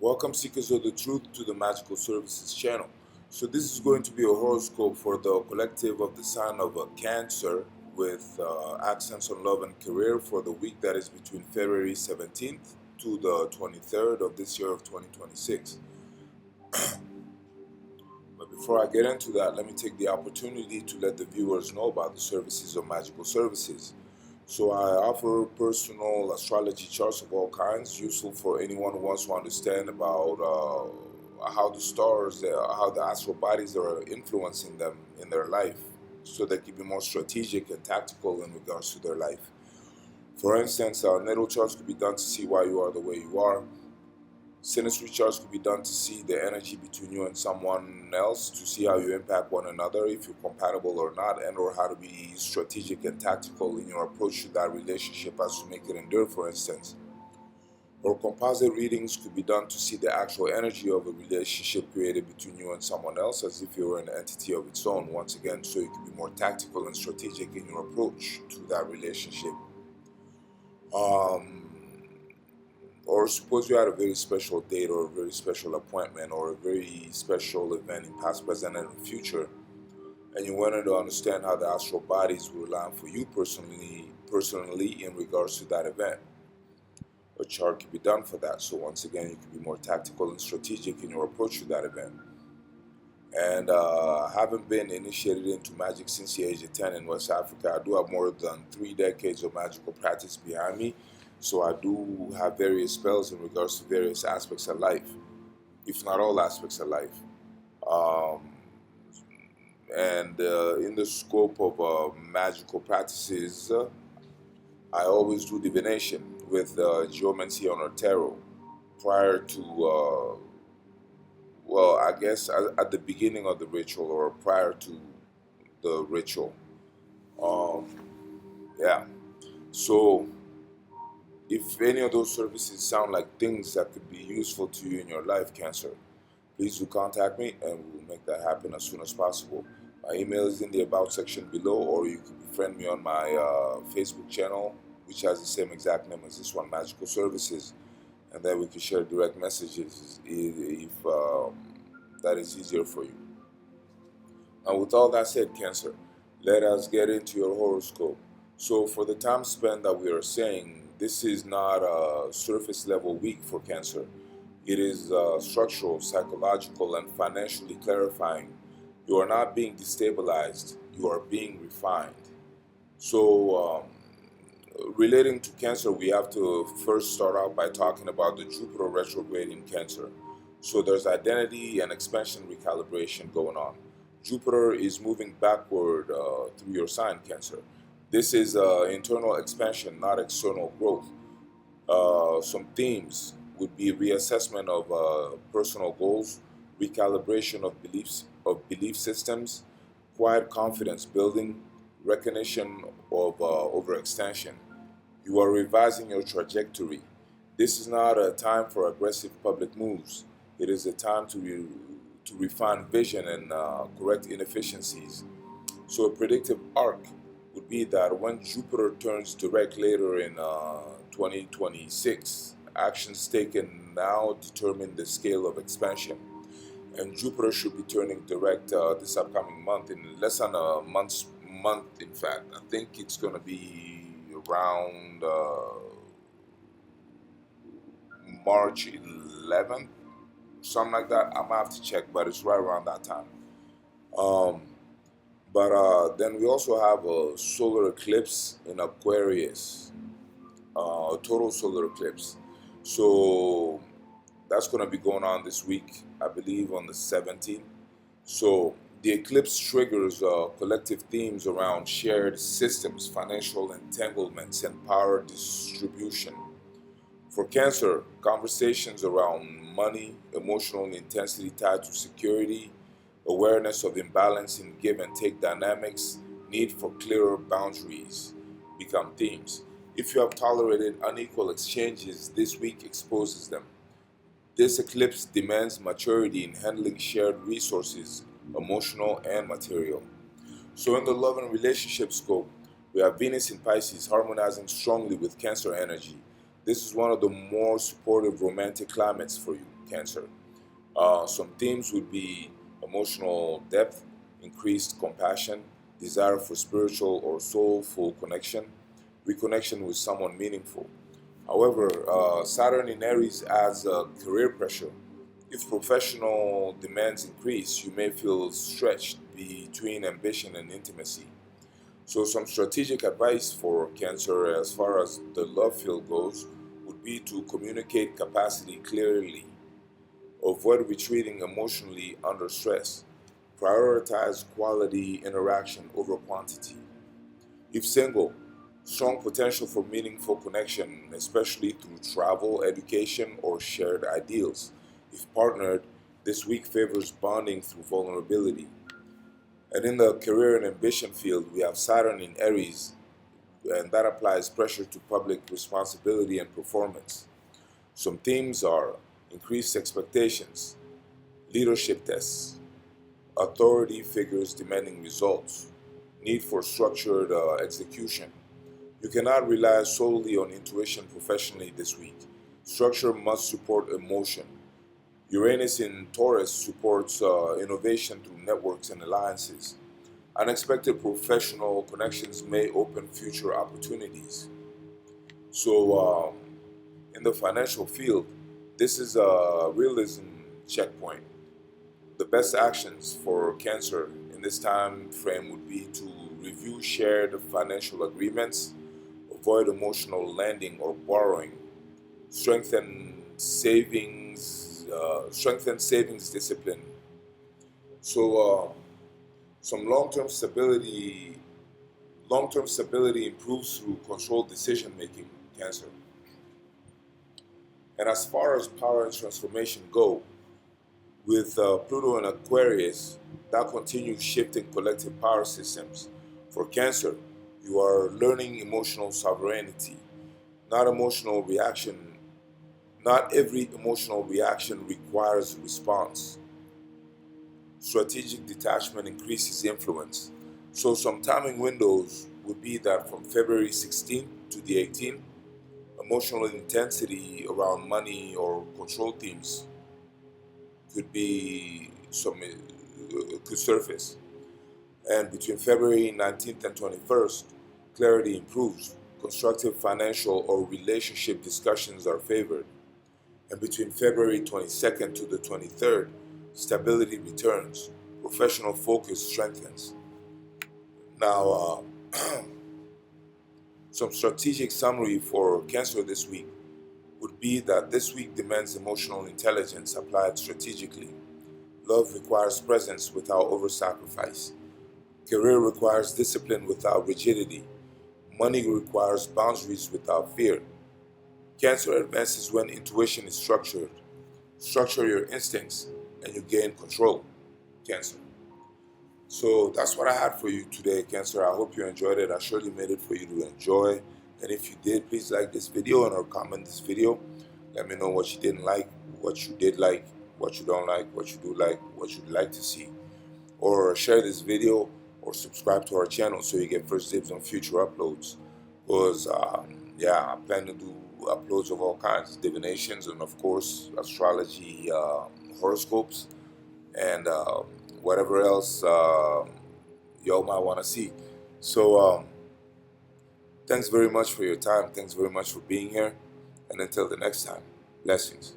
Welcome, seekers of the truth, to the Magical Services channel. So this is going to be a horoscope for the collective of the sign of Cancer, with accents on love and career for the week that is between February 17th to the 23rd of this year of 2026. But before I get into that, let me take the opportunity to let the viewers know about the services of Magical Services. So I offer personal astrology charts of all kinds, useful for anyone who wants to understand about how the stars, how the astral bodies are influencing them in their life, so they can be more strategic and tactical in regards to their life. For instance, natal charts could be done to see why you are the way you are. Synastry charts could be done to see the energy between you and someone else, to see how you impact one another, if you're compatible or not, and or how to be strategic and tactical in your approach to that relationship as to make it endure, for instance. Or composite readings could be done to see the actual energy of a relationship created between you and someone else, as if you were an entity of its own, once again, so you can be more tactical and strategic in your approach to that relationship. Or suppose you had a very special date or a very special appointment or a very special event in past, present, and future, and you wanted to understand how the astral bodies will align for you personally in regards to that event. A chart can be done for that. So once again, you can be more tactical and strategic in your approach to that event. And having been initiated into magic since the age of 10 in West Africa, I do have more than 3 decades of magical practice behind me. So I do have various spells in regards to various aspects of life, if not all aspects of life. And in the scope of magical practices, I always do divination with geomancy on a tarot prior to, well, I guess at the beginning of the ritual or prior to the ritual. Yeah. So if any of those services sound like things that could be useful to you in your life, Cancer, please do contact me and we'll make that happen as soon as possible. My email is in the About section below, or you can befriend me on my Facebook channel, which has the same exact name as this one, Magical Services, and then we can share direct messages if that is easier for you. And with all that said, Cancer, let us get into your horoscope. So for the time span that we are saying, this is not a surface level week for Cancer. It is structural, psychological, and financially clarifying. You are not being destabilized, you are being refined. So relating to Cancer, we have to first start out by talking about the Jupiter retrograde in Cancer. So there's identity and expansion recalibration going on. Jupiter is moving backward through your sign, Cancer. This is internal expansion, not external growth. Some themes would be reassessment of personal goals, recalibration of belief systems, quiet confidence building, recognition of overextension. You are revising your trajectory. This is not a time for aggressive public moves. It is a time to refine vision and correct inefficiencies. So a predictive arc would be that when Jupiter turns direct later in 2026, actions taken now determine the scale of expansion. And Jupiter should be turning direct this upcoming month, in less than a month, in fact. I think it's going to be around March 11th, something like that. I might have to check, but it's right around that time. But then we also have a solar eclipse in Aquarius, a total solar eclipse. So that's going to be going on this week, I believe, on the 17th. So the eclipse triggers collective themes around shared systems, financial entanglements, and power distribution. For Cancer, conversations around money, emotional intensity tied to security, awareness of imbalance in give and take dynamics, need for clearer boundaries become themes. If you have tolerated unequal exchanges, this week exposes them. This eclipse demands maturity in handling shared resources, emotional and material. So in the love and relationship scope, we have Venus in Pisces harmonizing strongly with Cancer energy. This is one of the more supportive romantic climates for you. Cancer. Some themes would be emotional depth, increased compassion, desire for spiritual or soulful connection, reconnection with someone meaningful. However, Saturn in Aries adds career pressure. If professional demands increase, you may feel stretched between ambition and intimacy. So, some strategic advice for Cancer as far as the love field goes would be to communicate capacity clearly, avoid retreating emotionally under stress, prioritize quality interaction over quantity. If single, strong potential for meaningful connection, especially through travel, education, or shared ideals. If partnered, this week favors bonding through vulnerability. And in the career and ambition field, we have Saturn in Aries, and that applies pressure to public responsibility and performance. Some themes are increased expectations, leadership tests, authority figures demanding results, need for structured execution. You cannot rely solely on intuition professionally this week. Structure must support emotion. Uranus in Taurus supports innovation through networks and alliances. Unexpected professional connections may open future opportunities. So, in the financial field, this is a realism checkpoint. The best actions for Cancer in this time frame would be to review shared financial agreements, avoid emotional lending or borrowing, strengthen savings discipline. So, some long-term stability improves through controlled decision making. Cancer. And as far as power and transformation go, with Pluto and Aquarius, that continues shifting collective power systems. For Cancer, you are learning emotional sovereignty. Not emotional reaction. Not every emotional reaction requires response. Strategic detachment increases influence. So some timing windows would be that from February 16th to the 18th, emotional intensity around money or control themes could surface. And between February 19th and 21st, clarity improves. Constructive financial or relationship discussions are favored. And between February 22nd to the 23rd, stability returns. Professional focus strengthens. Now, some strategic summary for Cancer this week would be that this week demands emotional intelligence applied strategically. Love requires presence without over-sacrifice. Career requires discipline without rigidity. Money requires boundaries without fear. Cancer advances when intuition is structured. Structure your instincts and you gain control. Cancer. So that's what I had for you today, Cancer. I hope you enjoyed it. I surely made it for you to enjoy. And if you did, please like this video and or comment this video. Let me know what you didn't like, what you did like, what you don't like, what you do like, what you'd like to see. Or share this video or subscribe to our channel so you get first dibs on future uploads. Because, I plan to do uploads of all kinds, divinations, and of course, astrology, horoscopes, and whatever else y'all might want to see. So, thanks very much for your time. Thanks very much for being here. And until the next time, blessings.